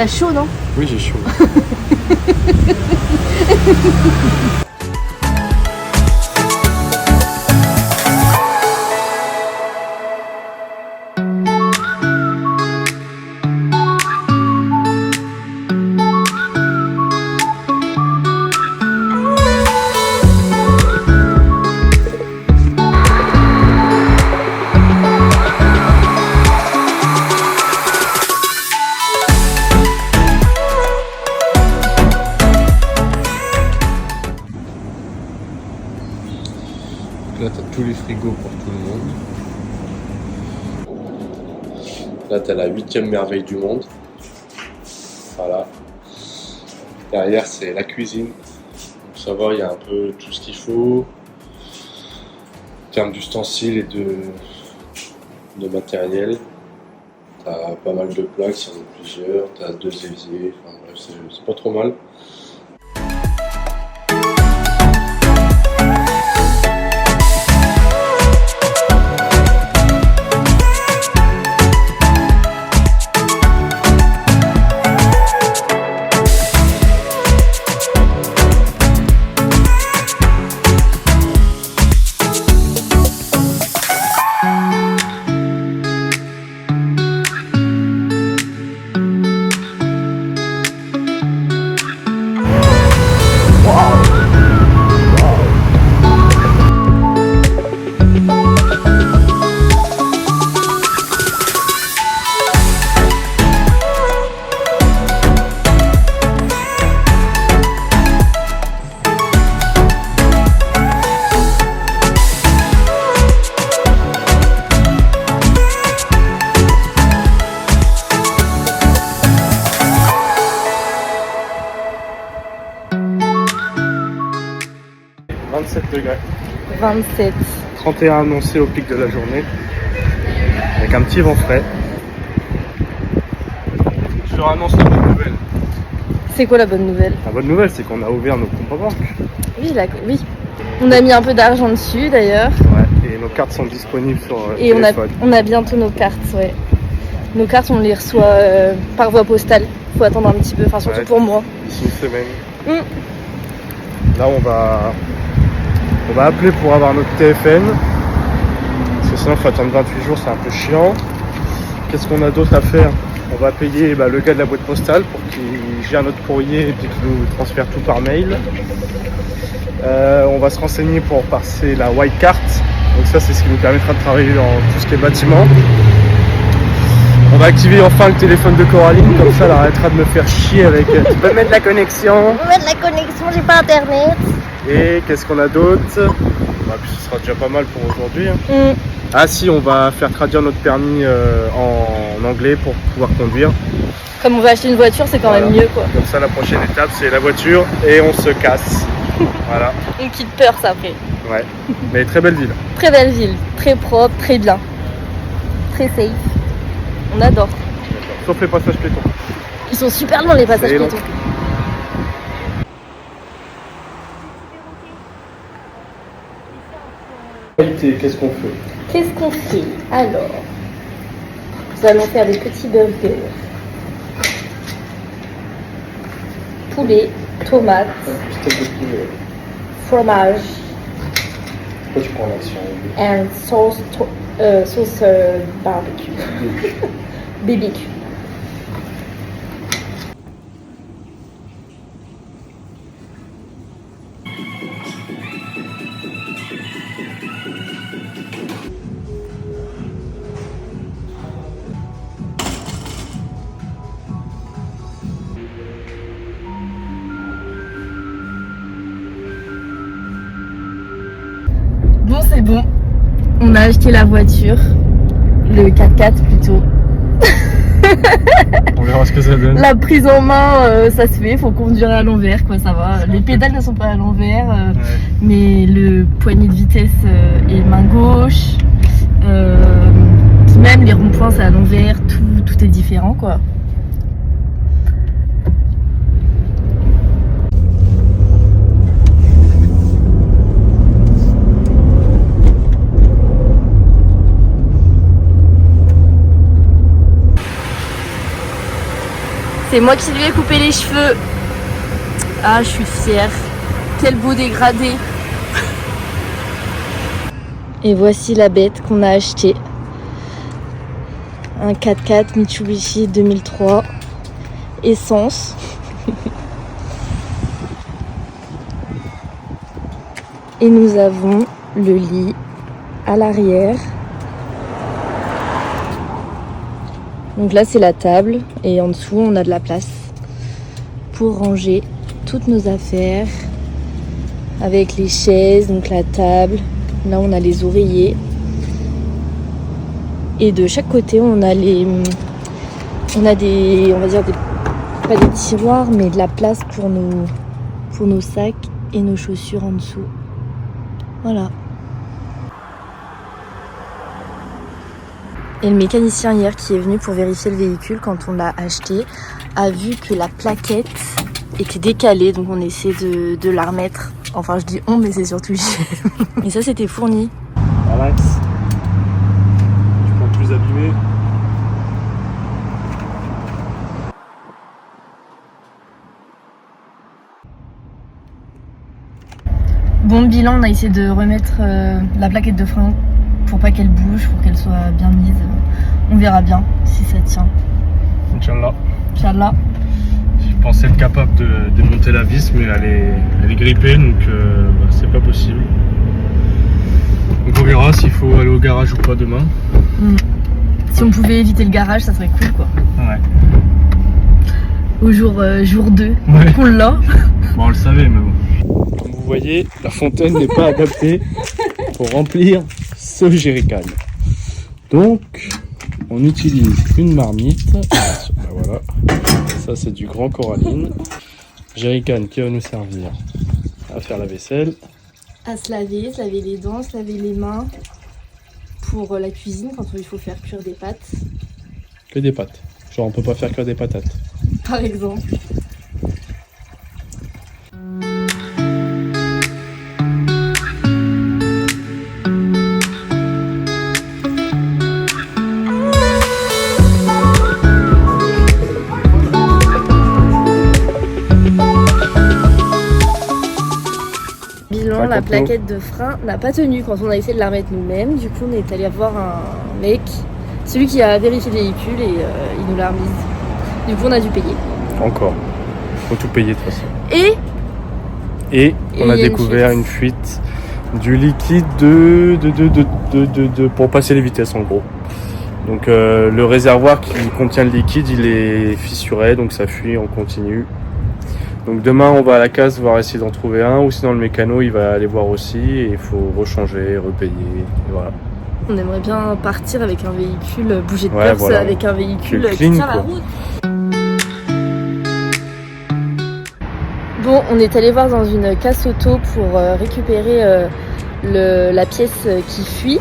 T'as chaud, non? Oui, j'ai chaud. Là, tu as tous les frigos pour tout le monde. Là, tu as la 8e merveille du monde. Voilà. Derrière, c'est la cuisine. Donc, ça va, il y a un peu tout ce qu'il faut. En termes d'ustensiles et de matériel. Tu as pas mal de plaques, il y en a plusieurs. Tu as 2 éviers. Enfin, bref, c'est pas trop mal. « 27 degrés. 27. 31 annoncé au pic de la journée. Avec un petit vent frais. Je leur annonce la bonne nouvelle. C'est quoi la bonne nouvelle? La bonne nouvelle, c'est qu'on a ouvert nos comptes en banque. Oui, oui. On a mis un peu d'argent dessus d'ailleurs. Ouais, et nos cartes sont disponibles sur Et téléphone. on a bientôt nos cartes, ouais. Nos cartes, on les reçoit par voie postale. Faut attendre un petit peu, enfin surtout Ouais. pour moi. D'ici une semaine. Mm. Là, on va appeler pour avoir notre TFN. Parce que sinon, il faut attendre 28 jours, c'est un peu chiant. Qu'est-ce qu'on a d'autre à faire? On va payer le gars de la boîte postale pour qu'il gère notre courrier et puis qu'il nous transfère tout par mail. On va se renseigner pour passer la white card. Donc ça, c'est ce qui nous permettra de travailler dans tout ce qui est bâtiment. On va activer enfin le téléphone de Coraline, comme ça elle arrêtera de me faire chier avec tu peux mettre la connexion. On va mettre la connexion, j'ai pas internet. Et qu'est-ce qu'on a d'autre? Puis ce sera déjà pas mal pour aujourd'hui. Hein. Mm. Ah si, on va faire traduire notre permis en anglais pour pouvoir conduire. Comme on va acheter une voiture, c'est quand même mieux quoi. Comme ça, la prochaine étape, c'est la voiture et on se casse. Voilà. On quitte peur ça après. Ouais. Mais très belle ville. Très belle ville, très propre, très bien. Très safe. On adore. Sauf les passages piétons. Ils sont super longs les passages C'est long. piétons. Qu'est-ce qu'on fait? Qu'est-ce qu'on fait? Alors, nous allons faire des petits burgers. Poulet, tomates, Steak de poulet. fromage Pourquoi tu prends l'action? and sauce barbecue. BBQ. Bon, c'est bon. On a acheté la voiture. Le 4x4 plutôt. On verra ce que ça donne. La prise en main, ça se fait. Faut conduire à l'envers, quoi, ça va. Les pédales ne sont pas à l'envers. Ouais. Mais le poignet de vitesse est main gauche. Puis même les ronds-points, c'est à l'envers. Tout est différent, quoi. C'est moi qui lui ai coupé les cheveux. Ah, je suis fière. Quel beau dégradé. Et voici la bête qu'on a achetée. Un 4x4 Mitsubishi 2003. Essence. Et nous avons le lit à l'arrière. Donc là c'est la table et en dessous on a de la place pour ranger toutes nos affaires avec les chaises, donc la table. Là on a les oreillers et de chaque côté on a des, on va dire pas des tiroirs mais de la place pour nos sacs et nos chaussures en dessous. Voilà. Et le mécanicien hier qui est venu pour vérifier le véhicule quand on l'a acheté a vu que la plaquette était décalée, donc on essaie de la remettre. Enfin je dis on mais c'est surtout lui. Et ça c'était fourni. Relax. Tu peux plus abîmer. Bon bilan, on a essayé de remettre la plaquette de frein pour pas qu'elle bouge, pour qu'elle soit bien mise. On verra bien si ça tient. Inch'Allah. Inch'Allah. Je pensais être capable de démonter la vis, mais elle est grippée, donc c'est pas possible. Donc on verra s'il faut aller au garage ou pas demain. Si on pouvait éviter le garage, ça serait cool quoi. Ouais. Au jour 2, ouais. On l'a. Bon, on le savait, mais bon. Comme vous voyez, la fontaine n'est pas adaptée pour remplir ce jerrycan. Donc, on utilise une marmite. Ben voilà, ça c'est du grand coralline. Jerrycan qui va nous servir à faire la vaisselle. À se laver les dents, se laver les mains. Pour la cuisine, quand il faut faire cuire des pâtes. Que des pâtes. Genre on peut pas faire cuire des patates. Par exemple. La plaquette de frein n'a pas tenu quand on a essayé de la remettre nous-mêmes. Du coup, on est allé voir un mec, celui qui a vérifié le véhicule et il nous l'a remise. Du coup, on a dû payer. Encore. Faut tout payer de toute façon. Et on a découvert une fuite du liquide pour passer les vitesses en gros. Donc le réservoir qui contient le liquide, il est fissuré, donc ça fuit en continu. Donc demain on va à la casse voir essayer d'en trouver un, ou sinon le mécano il va aller voir aussi et il faut rechanger, repayer, et voilà. On aimerait bien partir avec un véhicule bouger de peur, voilà. Avec un véhicule qui tient la route. Bon, on est allé voir dans une casse auto pour récupérer la pièce qui fuit.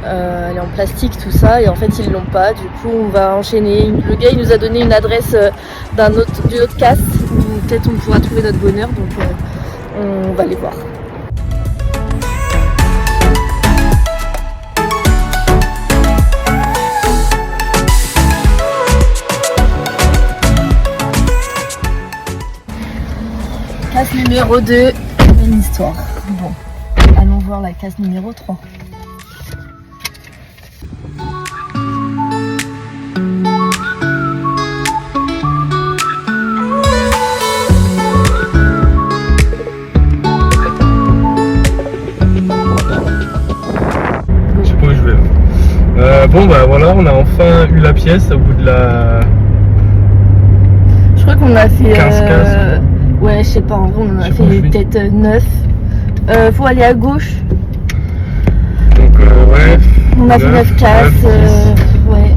Elle est en plastique tout ça et en fait ils l'ont pas, du coup on va enchaîner. Le gars il nous a donné une adresse d'une autre casse où peut-être on pourra trouver notre bonheur, donc on va aller voir. Casse numéro 2, même histoire. Bon, allons voir la casse numéro 3. Bon bah voilà, on a enfin eu la pièce au bout de la... Je crois qu'on a fait... 15 cases. Ouais, je sais pas, en vrai on en a fait peut-être 9. Faut aller à gauche. Donc ouais. On a fait 9 cases. Ouais.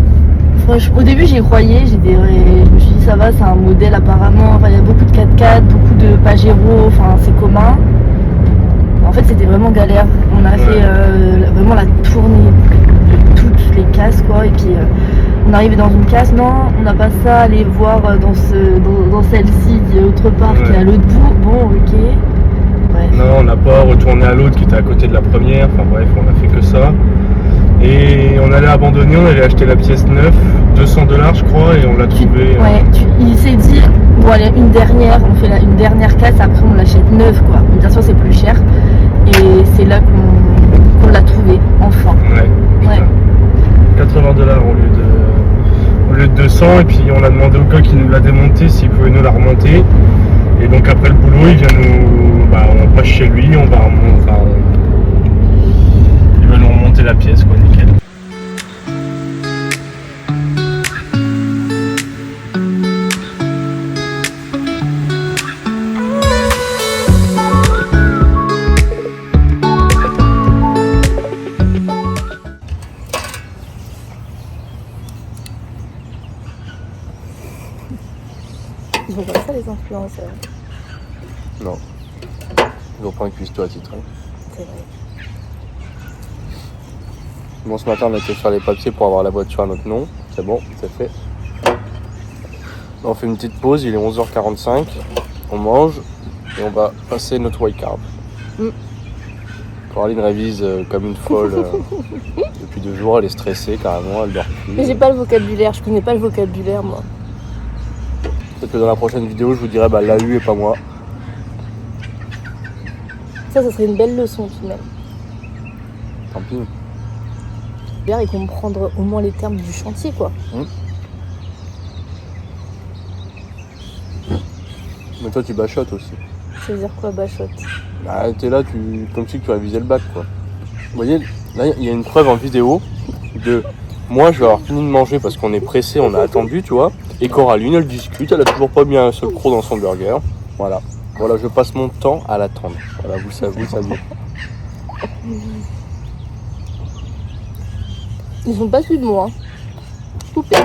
Franchement, au début j'y croyais, je me suis dit ça va, c'est un modèle apparemment. Enfin, il y a beaucoup de 4x4, beaucoup de Pajero, enfin c'est commun. En fait c'était vraiment galère. On a fait vraiment la tournée de toutes les cases quoi. Et puis on arrivait dans une case, non, on n'a pas ça, aller voir dans celle-ci, autre part qui est à l'autre bout. Bon ok. Bref. Non, on n'a pas retourné à l'autre qui était à côté de la première. Enfin bref, on a fait que ça. Et on allait abandonner, on allait acheter la pièce neuve, 200 $, je crois, et on l'a trouvé. Ouais, il s'est dit, bon allez, une dernière, on fait une dernière casse, après on l'achète neuve quoi. Bien sûr c'est plus cher. Et c'est là qu'on l'a trouvé, enfin. Ouais. 80 $ au lieu de 200, et puis on a demandé au gars qui nous l'a démonté s'il pouvait nous la remonter. Et donc après le boulot, il vient on passe chez lui, il va nous remonter la pièce quoi, nickel. Ils vont pas ça les influenceurs. Non. Ils vont prendre un cuistot à titre. C'est vrai. Bon, ce matin on a été faire les papiers pour avoir la voiture à notre nom. C'est bon, c'est fait. On fait une petite pause, il est 11h45. On mange et on va passer notre wildcard. Coraline révise comme une folle depuis 2 jours, elle est stressée carrément, elle dort plus. Mais j'ai pas le vocabulaire, je connais pas le vocabulaire moi. Peut-être que dans la prochaine vidéo je vous dirai bah l'AU et pas moi. Ça serait une belle leçon tout de même. Tant pis. Et comprendre au moins les termes du chantier quoi. Mais toi tu bachotes aussi. Ça veut dire quoi bachotte? Bah t'es là, comme si tu révisais le bac quoi. Vous voyez, là il y a une preuve en vidéo de moi je vais avoir fini de manger parce qu'on est pressé, on a attendu tu vois. Et Coraline elle discute, elle a toujours pas mis un seul croc dans son burger. Voilà, je passe mon temps à l'attendre. Voilà, vous savez. Ils sont pas suivis de moi. Coupé.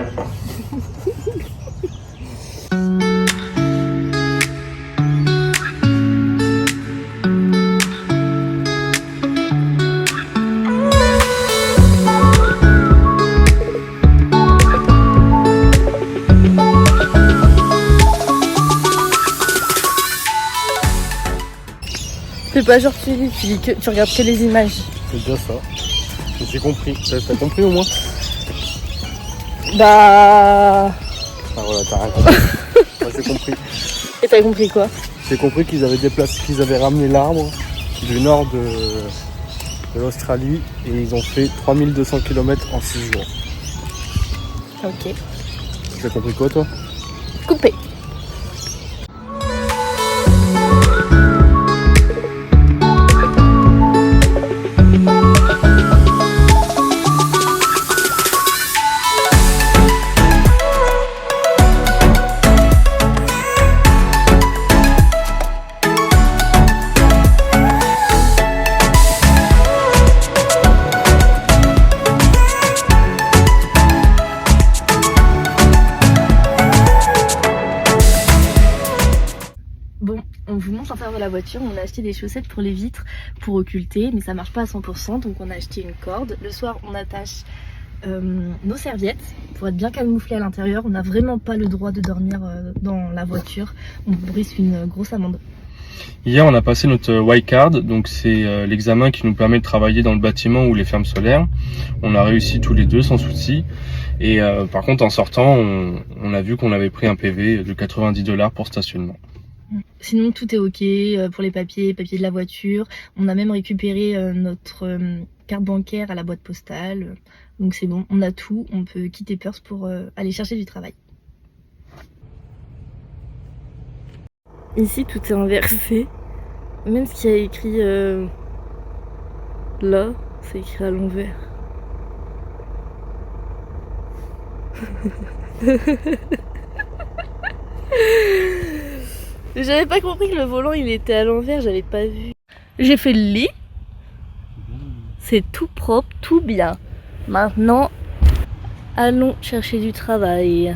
Fais pas genre tu regardes que les images. C'est déjà ça. J'ai compris. T'as compris au moins? Bah... Ah voilà, t'as rien compris. Moi j'ai compris. Et t'as compris quoi? J'ai compris qu'ils avaient ramené l'arbre du nord de l'Australie et ils ont fait 3200 km en 6 jours. Ok. Tu as compris quoi toi? Coupé. Bon, on vous montre l'intérieur de la voiture, on a acheté des chaussettes pour les vitres pour occulter, mais ça marche pas à 100%, donc on a acheté une corde. Le soir, on attache nos serviettes pour être bien camouflés à l'intérieur. On n'a vraiment pas le droit de dormir dans la voiture, on risque une grosse amende. Hier, on a passé notre wildcard, donc c'est l'examen qui nous permet de travailler dans le bâtiment ou les fermes solaires. On a réussi tous les deux sans souci. Et par contre, en sortant, on a vu qu'on avait pris un PV de 90 $ pour stationnement. Sinon tout est ok pour les papiers de la voiture. On a même récupéré notre carte bancaire à la boîte postale. Donc c'est bon, on a tout, on peut quitter Perth pour aller chercher du travail. Ici tout est inversé. Même ce qui a écrit là, c'est écrit à l'envers. J'avais pas compris que le volant il était à l'envers, j'avais pas vu. J'ai fait le lit. C'est tout propre, tout bien. Maintenant, allons chercher du travail.